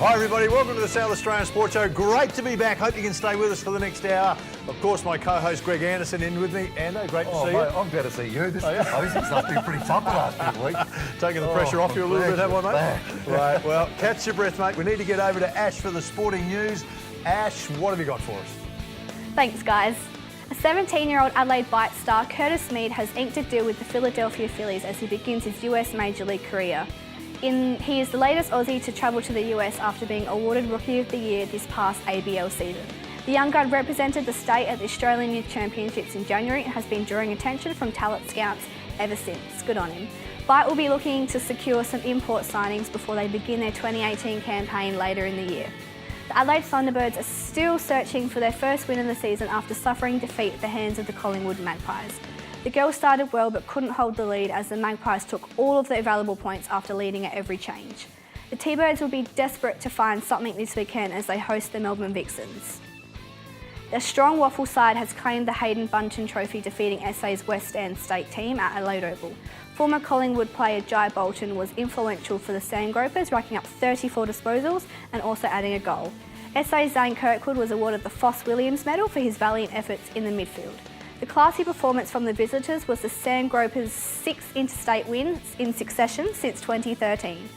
Hi everybody, welcome to the South Australian Sports Show. Great to be back. Hope you can stay with us for the next hour. Of course, my co-host Greg Anderson in with me. Ando, great to see you. I'm glad to see you. This hosting's been pretty tough the last few weeks. Taking the pressure off you a little bit, have I, mate? Right, well, catch your breath, mate. We need to get over to Ash for the sporting news. Ash, what have you got for us? Thanks, guys. A 17-year-old Adelaide Bite star, Curtis Mead, has inked a deal with the Philadelphia Phillies as he begins his US Major League career. He is the latest Aussie to travel to the US after being awarded Rookie of the Year this past ABL season. The young guard represented the state at the Australian Youth Championships in January and has been drawing attention from talent scouts ever since. Good on him. Bite will be looking to secure some import signings before they begin their 2018 campaign later in the year. The Adelaide Thunderbirds are still searching for their first win in the season after suffering defeat at the hands of the Collingwood Magpies. The girls started well but couldn't hold the lead as the Magpies took all of the available points after leading at every change. The T-Birds will be desperate to find something this weekend as they host the Melbourne Vixens. The strong Waffle side has claimed the Hayden Bunton Trophy, defeating SA's West End State team at Adelaide Oval. Former Collingwood player Jai Bolton was influential for the Sandgropers, racking up 34 disposals and also adding a goal. SA's Zane Kirkwood was awarded the Foss Williams Medal for his valiant efforts in the midfield. The classy performance from the visitors was the Sandgropers' sixth interstate wins in succession since 2013.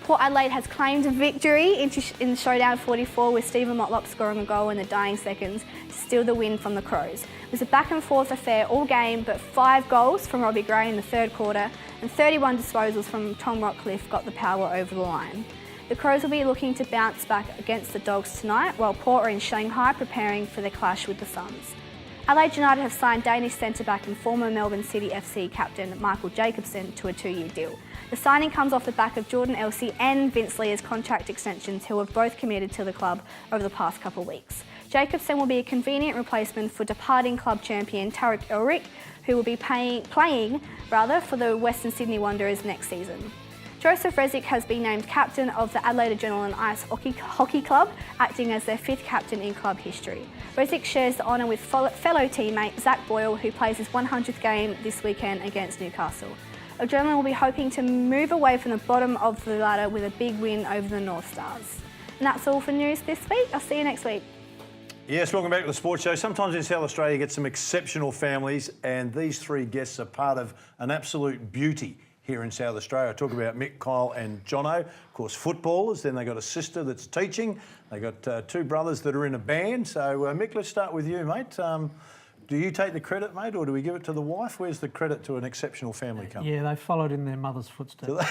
Port Adelaide has claimed victory in Showdown 44 with Stephen Motlop scoring a goal in the dying seconds to steal the win from the Crows. It was a back and forth affair all game, but 5 goals from Robbie Gray in the third quarter and 31 disposals from Tom Rockcliffe got the power over the line. The Crows will be looking to bounce back against the Dogs tonight, while Port are in Shanghai preparing for their clash with the Suns. Adelaide United have signed Danish centre-back and former Melbourne City FC captain Michael Jacobson to a 2-year deal. The signing comes off the back of Jordan Elsey and Vince Leah's contract extensions, who have both committed to the club over the past couple of weeks. Jacobson will be a convenient replacement for departing club champion Tarek Elric, who will be playing for the Western Sydney Wanderers next season. Joseph Resnick has been named captain of the Adelaide Adrenaline Ice Hockey Club, acting as their 5th captain in club history. Resnick shares the honour with fellow teammate Zach Boyle, who plays his 100th game this weekend against Newcastle. Adrenaline will be hoping to move away from the bottom of the ladder with a big win over the North Stars. And that's all for news this week. I'll see you next week. Yes, welcome back to the Sports Show. Sometimes in South Australia you get some exceptional families, and these 3 guests are part of an absolute beauty here in South Australia. I talk about Mick, Kyle and Jono, of course footballers. Then they got a sister that's teaching. They got 2 brothers that are in a band. So Mick, let's start with you, mate. Do you take the credit, mate, or do we give it to the wife? Where's the credit to an exceptional family come? Yeah, they followed in their mother's footsteps.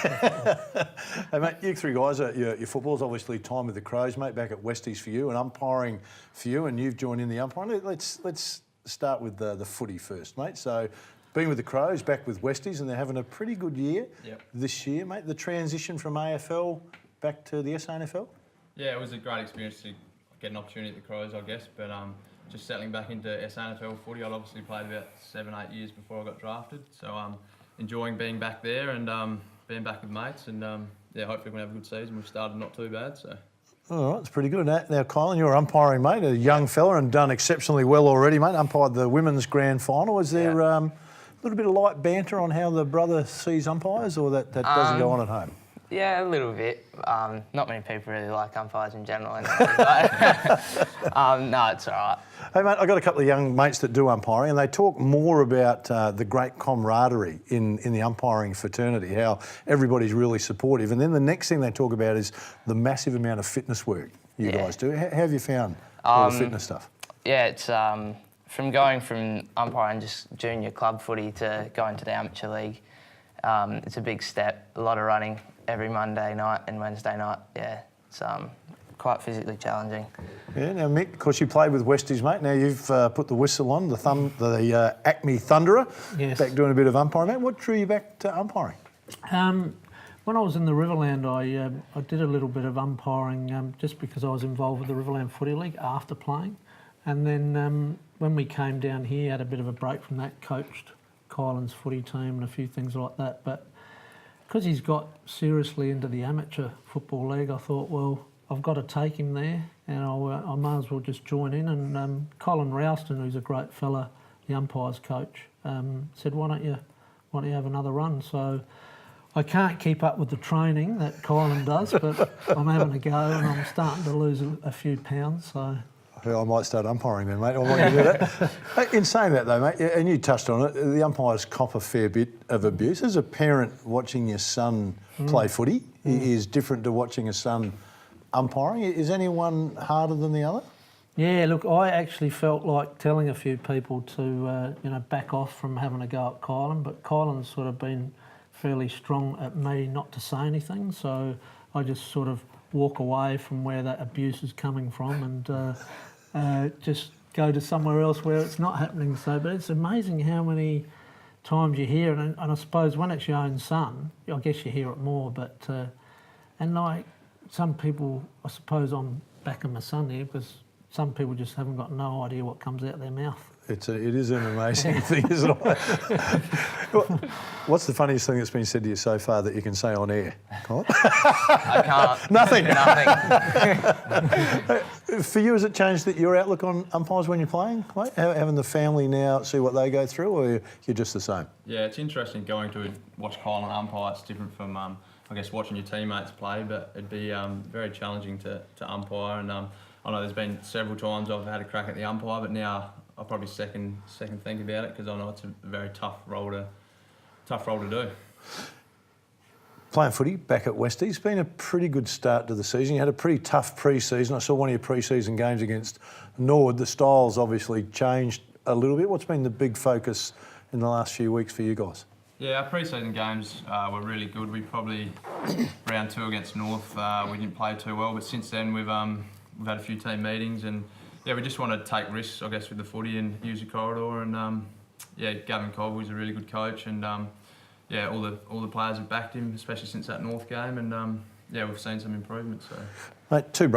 Hey, mate, you 3 guys, your football's obviously time with the Crows, mate, back at Westies for you and umpiring for you, and you've joined in the umpiring. Let's start with the footy first, mate. So, been with the Crows, back with Westies, and they're having a pretty good year this year, mate. The transition from AFL back to the SANFL? Yeah, it was a great experience to get an opportunity at the Crows, I guess, but just settling back into SANFL footy. I'd obviously played about 7-8 years before I got drafted, so enjoying being back there and being back with mates, and yeah, hopefully we're going to have a good season. We've started not too bad, so. All right, it's pretty good. Now, Kylan, you're umpiring, mate, a young fella and done exceptionally well already, mate. Umpired the women's grand final. Was there a little bit of light banter on how the brother sees umpires, or that doesn't go on at home? Yeah, a little bit. Not many people really like umpires in general. No, it's all right. Hey, mate, I've got a couple of young mates that do umpiring, and they talk more about the great camaraderie in the umpiring fraternity, how everybody's really supportive. And then the next thing they talk about is the massive amount of fitness work you guys do. How have you found all the fitness stuff? Yeah, it's from going from umpiring just junior club footy to going to the amateur league. It's a big step, a lot of running every Monday night and Wednesday night. Yeah, it's quite physically challenging. Yeah, now Mick, of course you played with Westies, mate. Now you've put the whistle on, the Acme Thunderer, back doing a bit of umpiring. Mate, what drew you back to umpiring? When I was in the Riverland, I did a little bit of umpiring just because I was involved with the Riverland Footy League after playing. And then when we came down here, had a bit of a break from that, coached Kylan's footy team and a few things like that. But because he's got seriously into the amateur football league, I thought, well, I've got to take him there, and I may as well just join in. And Colin Rouston, who's a great fella, the umpires coach, said, why don't you have another run? So I can't keep up with the training that Kylan does, but I'm having a go and I'm starting to lose a few pounds. So I might start umpiring then, mate. I want you to do that. Hey, in saying that, though, mate, and you touched on it, the umpires cop a fair bit of abuse. As a parent, watching your son play footy is different to watching a son umpiring. Is anyone harder than the other? yeah, look, I actually felt like telling a few people to back off from having a go at Kylan, but Kylan's sort of been fairly strong at me not to say anything, so I just sort of walk away from where that abuse is coming from and just go to somewhere else where it's not happening. So, but it's amazing how many times you hear it, and I suppose when it's your own son, I guess you hear it more, but and like some people, I suppose I'm backing my son here because some people just haven't got no idea what comes out their mouth. It is an amazing thing, isn't it? What's the funniest thing that's been said to you so far that you can say on air, Colin? I can't. Nothing. Nothing. For you, has it changed your outlook on umpires when you're playing, mate? Having the family now see what they go through, or you're just the same? Yeah, it's interesting going to watch Kylan umpire. It's different from, I guess, watching your teammates play, but it'd be very challenging to umpire. And I know there's been several times I've had a crack at the umpire, but now I'll probably second think about it because I know it's a very tough role to do. Playing footy back at Westie's been a pretty good start to the season. You had a pretty tough pre-season. I saw one of your pre-season games against Nord. The style's obviously changed a little bit. What's been the big focus in the last few weeks for you guys? Yeah, our pre-season games were really good. We probably round 2 against North, we didn't play too well, but since then we've had a few team meetings and yeah, we just want to take risks, I guess, with the footy and use the corridor. And Gavin Colby's a really good coach, and all the players have backed him, especially since that North game. And we've seen some improvements. So, mate, two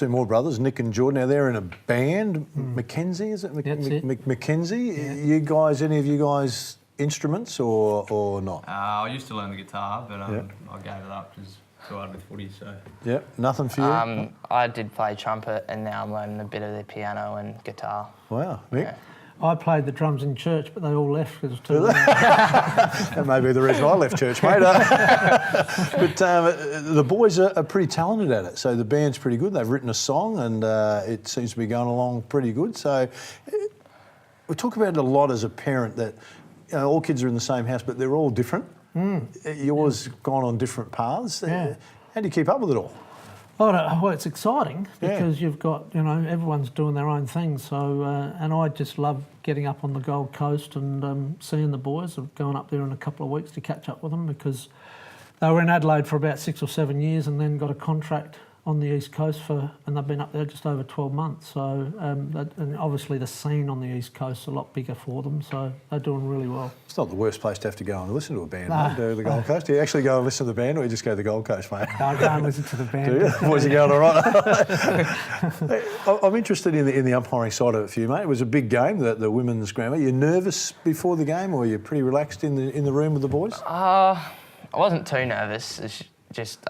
more brothers, Nick and Jordan. Now they're in a band. Mackenzie, is it? Mackenzie. Yeah. You guys, any of you guys, instruments or not? I used to learn the guitar, but I gave it up because too hard with footy. So Yeah, nothing for you. I did play trumpet, and now I'm learning a bit of the piano and guitar. Wow, Mick. Yeah. I played the drums in church, but they all left because it was too loud. That may be the reason I left church, mate. But the boys are pretty talented at it. So the band's pretty good. They've written a song and it seems to be going along pretty good. So we talk about it a lot as a parent that all kids are in the same house, but they're all different. Yours gone on different paths. Yeah. How do you keep up with it all? Well, it's exciting because you've got, everyone's doing their own thing. So, and I just love getting up on the Gold Coast and seeing the boys. I'm going up there in a couple of weeks to catch up with them because they were in Adelaide for about 6 or 7 years and then got a contract on the East Coast and they've been up there just over 12 months. So, and obviously the scene on the East Coast is a lot bigger for them, so they're doing really well. It's not the worst place to have to go and listen to a band, mate, to the Gold Coast. Do you actually go and listen to the band or you just go to the Gold Coast, mate? I go and listen to the band. Do you? Boys are going all right. I'm interested in the umpiring side of it for you, mate. It was a big game, the women's grand. Were you nervous before the game or were you pretty relaxed in the room with the boys? I wasn't too nervous. It's just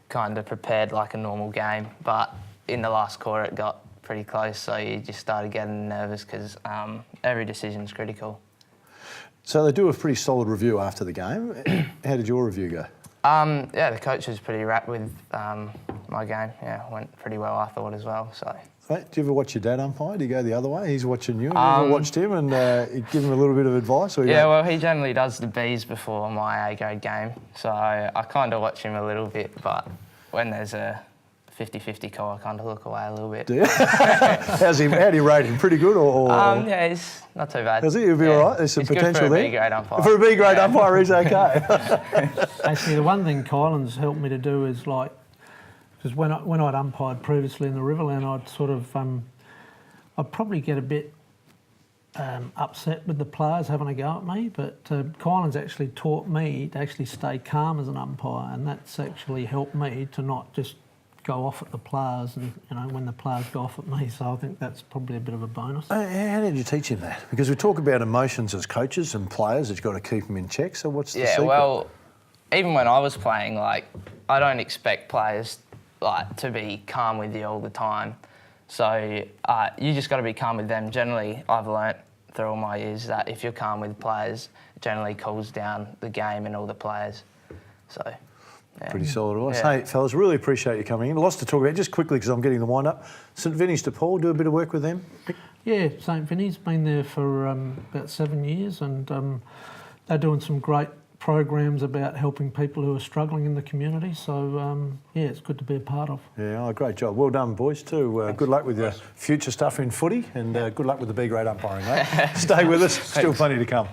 kind of prepared like a normal game, but in the last quarter it got pretty close, so you just started getting nervous because every decision's critical. So they do a pretty solid review after the game. How did your review go? The coach was pretty wrapped with my game. Yeah, went pretty well, I thought, as well. So. Mate, do you ever watch your dad umpire? Do you go the other way? He's watching you. Have you ever watched him and give him a little bit of advice? Or well, he generally does the Bs before my A-grade game, so I kind of watch him a little bit, but when there's a 50-50 call, I kind of look away a little bit. Do you? How do you rate him? Pretty good or? Yeah, he's not too bad. Is he? He'll be all right? There's some potential there? For a B-grade umpire. For a B-grade umpire, he's okay. Actually, the one thing Kylan's helped me to do is like, because when I'd umpired previously in the Riverland, I'd sort of, I'd probably get a bit upset with the players having a go at me, but Kylan's actually taught me to actually stay calm as an umpire, and that's actually helped me to not just go off at the players and, when the players go off at me. So I think that's probably a bit of a bonus. How did you teach him that? Because we talk about emotions as coaches and players, that you've got to keep them in check. So what's the secret? Well, even when I was playing, I don't expect players to be calm with you all the time. So you just got to be calm with them. Generally, I've learnt through all my years that if you're calm with players, it generally cools down the game and all the players. So, yeah. Pretty solid advice. Yeah. Hey, fellas, really appreciate you coming in. Lots to talk about. Just quickly, because I'm getting the wind up. St Vinny's de Paul, do a bit of work with them? Yeah, St Vinny's been there for about 7 years, and they're doing some great programs about helping people who are struggling in the community. So, yeah, it's good to be a part of. Yeah, oh, great job. Well done, boys, too. Good luck with your future stuff in footy, and good luck with the B-grade umpiring, mate. Stay with us. Still plenty to come.